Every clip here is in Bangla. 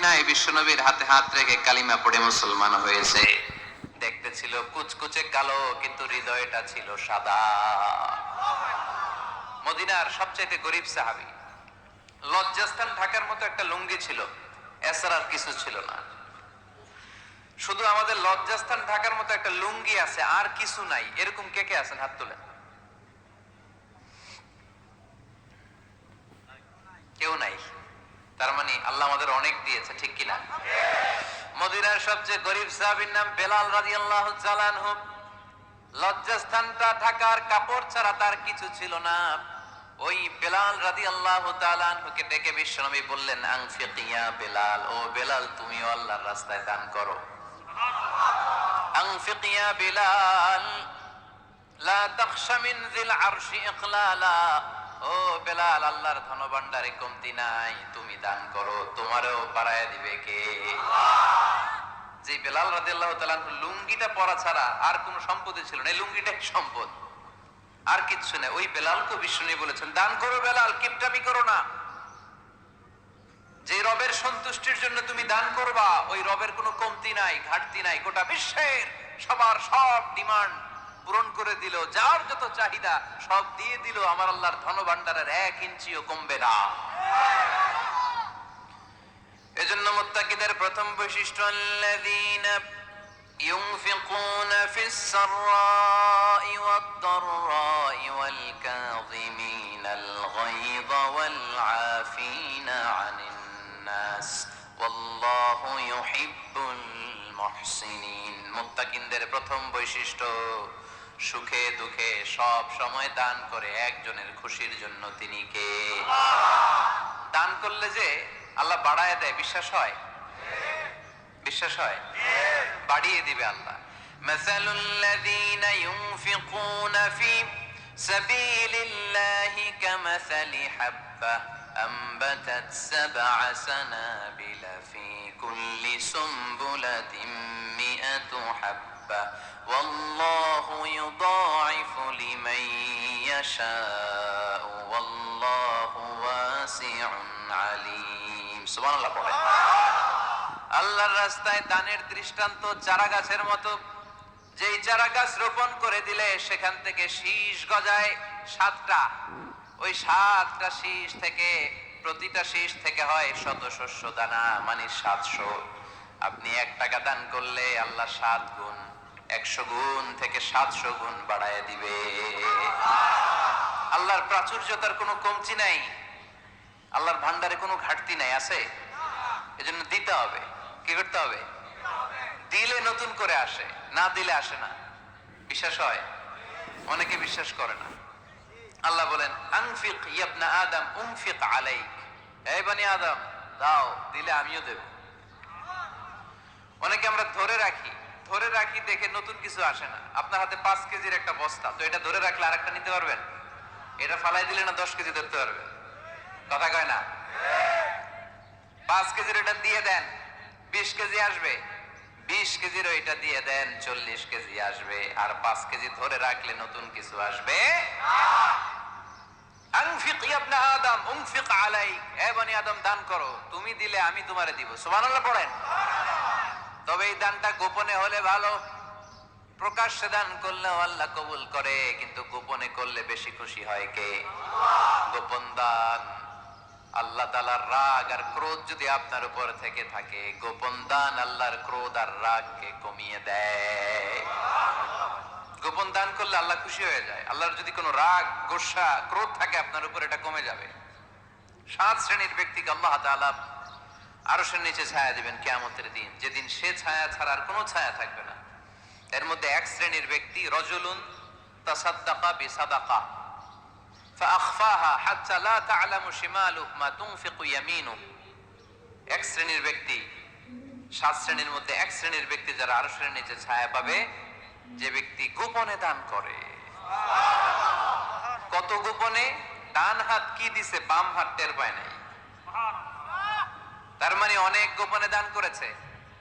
মদিনায় বিশ্বনবীর হাতে হাত রেখে কালিমা পড়ে মুসলমান হয়েছে। দেখতে ছিল কুচকুচে কালো, কিন্তু হৃদয়টা ছিল সাদা। মদিনার সবচাইতে গরিব সাহাবী। লজ্জাস্থান ঢাকার মতো একটা লুঙ্গি ছিল, এছাড়া আর কিছু ছিল না। শুধু আমাদের লজ্জাস্থান ঢাকার মতো একটা লুঙ্গি আছে, আর কিছু নাই। এরকম কে কে আছেন? হাত তোলেন। কেউ নাই। তার মানে আল্লাহ আমাদের অনেক দিয়েছে, ঠিক কিনা? মদিনার সবচেয়ে গরিব সাহাবীর নাম বেলাল রাদিয়াল্লাহু তাআলা আনহু। লজ্জাস্থানটা ঢাকার কাপড় ছাড়া তার কিছু ছিল না। ওই বেলাল রাদিয়াল্লাহু তাআলা আনহুকে ডেকে বিশ্বনবী বললেন, আনফিক ইয়া বেলাল, ও বেলাল তুমিও আল্লাহর রাস্তায় দান করো। আনফিক ইয়া বেলাল লা তাখশা মিন যিল আরশি ইকলালা। ও বেলাল, আল্লাহর ধনভাণ্ডারে কমতি নাই, তুমি দান করো, তোমারও বাড়ায়া দিবে কে? যে বেলাল রাদিয়াল্লাহু তাআলা লুঙ্গিটা পরা ছাড়া আর কোনো সম্পদই ছিল না, এই লুঙ্গিটাই সম্পদ, আর কিচ্ছু নেই। ওই বেলালকে বিষ্ণু বলেছেন, দান করো বেলাল, কিপটামি করো না। যে রবের সন্তুষ্টির জন্য তুমি দান করবা, ওই রবের কোনো কমতি নাই, ঘাটতি নাই। গোটা বিশ্বের সবার সব ডিমান্ড পূরণ করে দিল, যার যত চাহিদা সব দিয়ে দিল, আমার আল্লাহর ধনভাণ্ডারের 1 ইঞ্চিও কমবে না। এজন্য মুত্তাকিদের প্রথম বৈশিষ্ট্য, আল্লাযীনা ইউনফিকুনা ফিস সাররাই ওয়াদ দাররাই ওয়াল কাযিমিনাল গায়যা ওয়াল আফিনা আনিন নাস ওয়াল্লাহু ইউহিব্বুল মুহসিনিন। মুত্তাকিনদের প্রথম বৈশিষ্ট্য, সুখে দুঃখে সব সময় দান করে একজনের খুশির জন্য। তিনি কে? দান করলে যে আল্লাহ বাড়ায় দেয়, বিশ্বাস হয়? বিশ্বাস হয়? বাড়িয়ে দিবে আল্লাহ। মাসালুল লাযীনা ইউনফিকুনা ফি সাবিলিল্লাহি কামাসালি হাব্বা আম্বাতাত সাবআ সানাবিলা ফি কুল্লি সুমবুলাতিন মিআতু হাব্বা ওয়াল্লাহু ইউদাঈফু লিমান ইয়াশাউ ওয়াল্লাহু ওয়াসিউন আলীম। সুবহানাল্লাহ পড়েন। আল্লাহর রাস্তায় দানের দৃষ্টান্ত চারা গাছের মতো। যেই চারা গাছ রোপণ করে দিলে সেখান থেকে শীষ গজায় 7টা। ওই 7টা শীষ থেকে, প্রতিটা শীষ থেকে হয় শত শস্য দানা, মানে 700। আপনি 1 টাকা দান করলে আল্লাহ 7 গুণ, 100 গুণ থেকে 700 গুণ বাড়ায় দিবে। আল্লাহর প্রাচুর্যতার কোনো কমতি নাই, আল্লাহর ভান্ডারে কোনো ঘাটতি নাই। আছে? এজন্য দিতে হবে। কি করতে হবে? দিলে নতুন করে আসে, না দিলে আসে না। বিশ্বাস হয়? অনেকে বিশ্বাস করে না। আল্লাহ বলেন, আনফিক ইয়া ইবনা আদম উনফিক আলাইক। এই বনি আদম, দাও, দিলে আমিও দেব। অনেকে আমরা ধরে রাখি দেখে নতুন কিছু আসে না। আপনার হাতে 5 কেজির একটা বস্তা, তো এটা ধরে রাখলে আরেকটা নিতে পারবেন? এটা ফালাই দিলে না 10 কেজি ধরতে পারবেন? কথা কয় না? 5 কেজির এটা দিয়ে দেন, 20 কেজি আসবে। 20 কেজির ওইটা দিয়ে দেন, 40 কেজি আসবে। আর 5 কেজি ধরে রাখলে নতুন কিছু আসবে। আনফিক ইয়া ইবনা আদম উনফিক আলাইক। হে বনি আদম, দান করো, তুমি দিলে আমি তোমারে দিব। সুবহানাল্লাহ পড়েন। তবে এই দানটা গোপনে হলে ভালো। প্রকাশ্যে দান করলেও আল্লাহ কবুল করে, কিন্তু গোপনে করলে বেশি খুশি হয় কে? গোপন দান। আল্লাহ তাআলার রাগ আর ক্রোধ যদি আপনার উপর থেকে থাকে, গোপন দান আল্লাহর ক্রোধ আর রাগকে কমিয়ে দেয়। গোপন দান করলে আল্লাহ খুশি হয়ে যায়। আল্লাহর যদি কোনো রাগ, গোসা, ক্রোধ থাকে আপনার উপর, এটা কমে যাবে। 7 শ্রেণীর ব্যক্তিকে আল্লাহ তাআলা আরশের নিচে ছায়া দিবেন কিয়ামতের দিন, যেদিন সে ছায়া ছাড়া আর কোনো ছায়া থাকবে না। এর মধ্যে 1 শ্রেণীর ব্যক্তি, রাজুলুন তাসাদ্দাকা বিসাদাকা ফাআখফাহা হাত্তা লা তা'লামু শিমালুহু মা তুনফিকু ইয়ামিনুহু। 1 শ্রেণীর ব্যক্তি, 7 শ্রেণীর মধ্যে 1 শ্রেণীর ব্যক্তি যারা আরশের নিচে ছায়া পাবে, যে ব্যক্তি গোপনে দান করে। কত গোপনে? ডান হাত কি দিছে, বাম হাত টের পায় নাই। তার মানে অনেক গোপনে দান করেছে।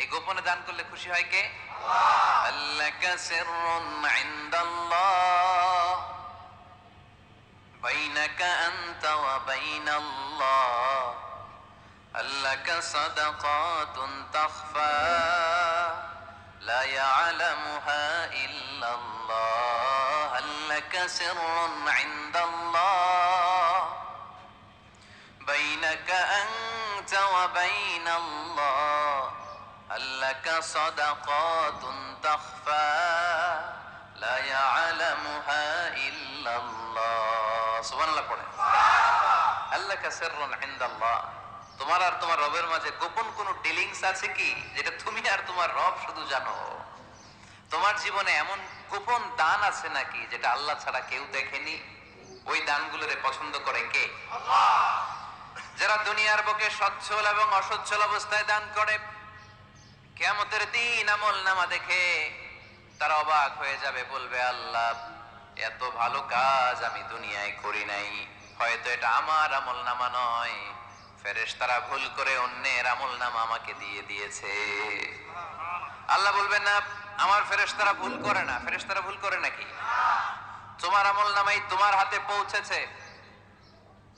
এই গোপনে দান করলে খুশি হয় কে? আল্লাকা সিররুন ইনদাল্লাহ বাইনাকা আনতা ওয়া বাইনাল্লাহ আল্লাকা সাদাকাতুন তাখফা লা ইয়ালামুহা ইল্লাল্লাহ আল্লাকা সিররুন ইনদাল্লাহ বাইনাকা আনতা ওয়া বাইনাল্লাহ আল্লাকা সাদাকাতুন তাখফা লা ইয়ালামুহা ইল্লাল্লাহ। সুবহানাল্লাহ পড়ে। আল্লাকা সিররুন ইনদাল্লাহ, তোমার আর তোমার রবের মাঝে গোপন কোন ডিলিংস আছে কি যেটা তুমি আর তোমার রব শুধু জানো? তোমার জীবনে এমন গোপন দান আছে নাকি যেটা আল্লাহ ছাড়া কেউ দেখেনি? ওই দানগুলোরে পছন্দ করে কে? আল্লাহ। যারা দুনিয়ার বুকে সচ্ছল এবং অসচ্ছল অবস্থায় দান করে, কিয়ামতের দিন আমলনামা দেখে তারা অবাক হয়ে যাবে, বলবে আল্লাহ এত ভালো কাজ আমি দুনিয়ায় করি নাই, হয়তো এটা আমার আমলনামা নয়, ফেরেশতারা ভুল করে অন্যের আমলনামা আমাকে দিয়ে দিয়েছে। আল্লাহ বলবেন না আমার ফেরেশতারা ভুল করে না। ফেরেশতারা ভুল করে নাকি? তোমার আমলনামাই তোমার হাতে পৌঁছেছে।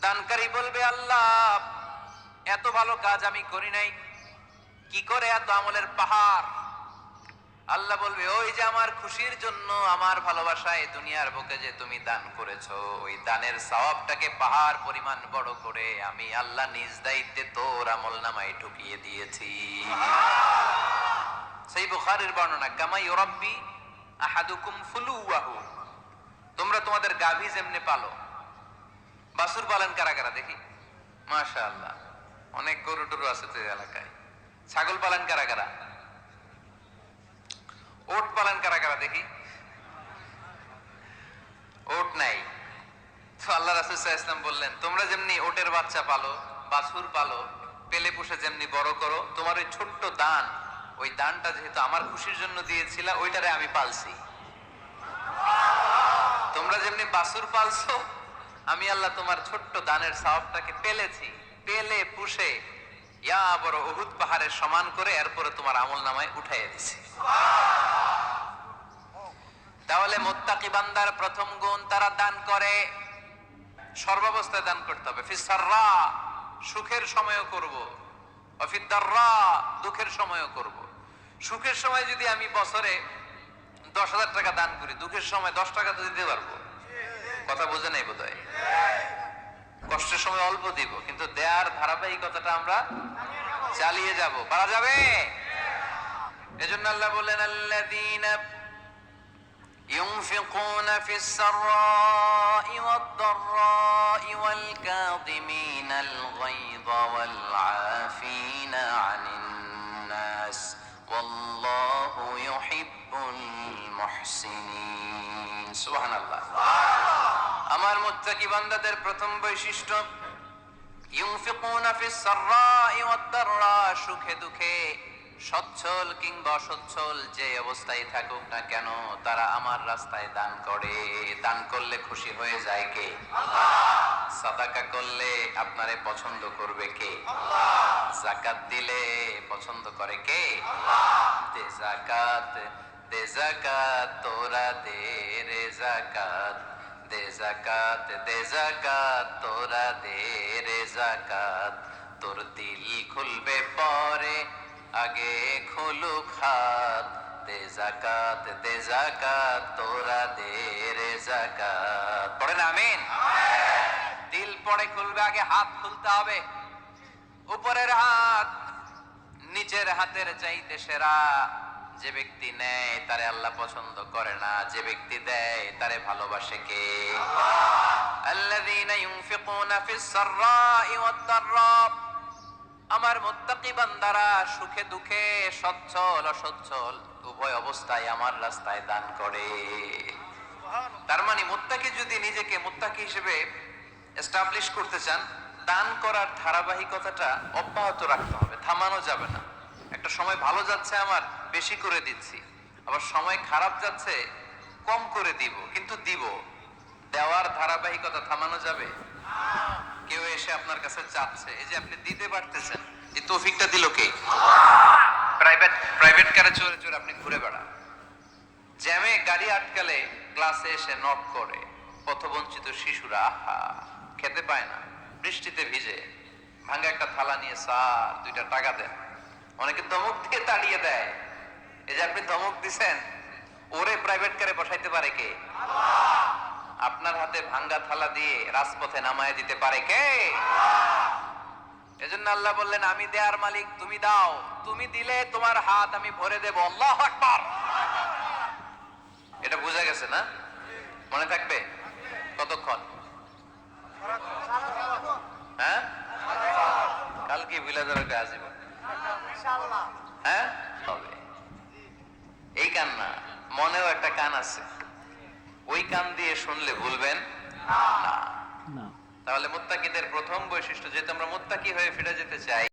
দানকারী বলবে আল্লাহ এত ভালো কাজ আমি করি নাই, কি করে এত আমলের পাহাড়? আল্লাহ বলবে ওই যে আমার খুশির জন্য, আমার ভালোবাসায় দুনিয়ার বুকে যে তুমি দান করেছো, ওই দানের সওয়াবটাকে পাহাড় পরিমাণ বড় করে আমি আল্লাহ নিজ দায়িত্বে তোর আমলনামায় ঢুকিয়ে দিয়েছি। সেই বুখারীর বর্ণনা, কামা ইউরাব্বি আহাদুকুম ফুলুয়াহু, তোমরা তোমাদের গাভী যেমনে পালো। বাছুর পালন কারা কারা দেখি? মাশাআল্লাহ, অনেক গরু টরু আছে তো এলাকায়। ছাগল পালন কারা কারা? ওট পালন কারা কারা দেখি? ওট নাই তো আল্লাহ রাসূল সাল্লাল্লাহু আলাইহি ওয়াসাল্লাম বললেন তোমরা যেমনি ওটের বাচ্চা পালো, বাছুর পালো, পেলে পুষে যেমনি বড় করো, তোমার ওই ছোট্ট দান, ওই দানটা যেহেতু আমার খুশির জন্য দিয়েছিলা, ওইটারে আমি পালছি। তোমরা যেমনি বাছুর পালছো, আমি আল্লাহ তোমার ছোট্ট দানের সওয়াবটাকে পেলেছি, পেলে পুষে ইয়া বড় উহুদ পাহাড়ের সমান করে এরপরে তোমার আমলনামায় উঠাইয়া দিছি। তাহলে মুত্তাকি বান্দার প্রথম গুণ, তারা দান করে, সর্বাবস্থায় দান করতে হবে। ফিস সাররা, সুখের সময়ও করব, ওয়া ফিদ দাররা, দুঃখের সময়ও করব। সুখের সময় যদি আমি বছরে 10,000 টাকা দান করি, দুঃখের সময় 10 টাকা তো দিতে পারবো। কথা বোঝে নাই বোধহয়? কষ্টের সময় অল্প দিব, কিন্তু দেয়ার ধারাবাহিকতাটা আমরা চালিয়ে যাব। পারা যাবে? এজন্য আল্লাহ বললেন আল্লাযীনা ইউনফিকুনা ফিস সাররাই ওয়াদ দাররাই ওয়াল কাযিমিনাল গায়যা ওয়াল আফিনা আনিন নাস ওয়াল্লাহু ইউহিব্বুল মুহসিনিন। সুবহানাল্লাহ। আমার মুত্তাকি বান্দাদের প্রথম বৈশিষ্ট্য ইউনফিকুনা ফিস সাররাই ওয়াদ দাররা, সুখে দুঃখে, সচ্ছল কিংবা অসচ্ছল যে অবস্থায় থাকুক না কেন, তারা আমার রাস্তায় দান করে। দান করলে খুশি হয়ে যায় কে? আল্লাহ। সাদাকা করলে আপনারে পছন্দ করবে কে? আল্লাহ। যাকাত দিলে পছন্দ করে কে? আল্লাহ। দে যাকাত, দে যাকাত, তোরা দে রে যাকাত, দে যাকাত, দে যাকাত, তোরা দে রে যাকাত, তোর দিল খুলবে পরে আগে খুলুক হাত, দে যাকাত, দে যাকাত, তোরা দে রে যাকাত। পড়েন আমিন। দিল পরে খুলবে, আগে হাত খুলতে হবে। উপরের হাত নিচের হাতের চাইতে সেরা। যে ব্যক্তি নেয় তারে আল্লাহ পছন্দ করে না, যে ব্যক্তি দেয় তারে ভালোবাসে কে? আল্লাযীনা ইউনফিকুনা ফিস সাররাই ওয়াদ দাররা, আমার মুত্তাকি বান্দারা সুখে দুঃখে, সচ্ছল অসচ্ছল উভয় অবস্থায় আমার রাস্তায় দান করে। তার মানে মুত্তাকি যদি নিজেকে মুত্তাকি হিসেবে এস্টাবলিশ করতে চান, দান করার ধারাবাহিকতাটা অব্যাহত রাখতে হবে, থামানো যাবে না। একটা সময় ভালো যাচ্ছে আমার, বেশি করে দিচ্ছি, আবার সময় খারাপ যাচ্ছে, কম করে দিব, কিন্তু দিব। দেওয়ার ধারাবাহিকতা থামানো যাবে? কেউ এসে আপনার কাছে চাচ্ছে, এই যে আপনি দিতে পারতেছেন, এই তৌফিকটা দিল কে? প্রাইভেট কারে চড়ে চড়ে আপনি ঘুরে বেড়ান, জ্যামে গাড়ি আটকালে ক্লাসে এসে নক করে, পথবঞ্চিত শিশুরা আহা খেতে পায় না, বৃষ্টিতে ভিজে, ভাঙ্গা একটা থালা নিয়ে স্যার 2টা টাকা দেন। অনেকে ধমক দিয়ে তাড়িয়ে দেয়। এই যে আপনি ধমক দিছেন, ওরে প্রাইভেট কারে বসাইতে পারে কে? আপনার হাতে ভাঙ্গা থালা দিয়ে রাজপথে নামায় দিতে পারে কে? এজন্য আল্লাহ বললেন, আমি দেয়ার মালিক, তুমি দাও। তুমি দিলে তোমার হাত আমি ভরে দেব। আল্লাহু আকবার। এটা বুঝা গেছে না? মনে থাকবে কতক্ষণ? হ্যাঁ, কালকে বিলাদারকে আসিব। হ্যাঁ হবে। এই কান না, মনেও একটা কান আছে, ওই কান দিয়ে শুনলে ভুলবেন না। তাহলে মুত্তাকিদের প্রথম বৈশিষ্ট্য, যেহেতু আমরা মুত্তাকি হয়ে ফিরে যেতে চাই,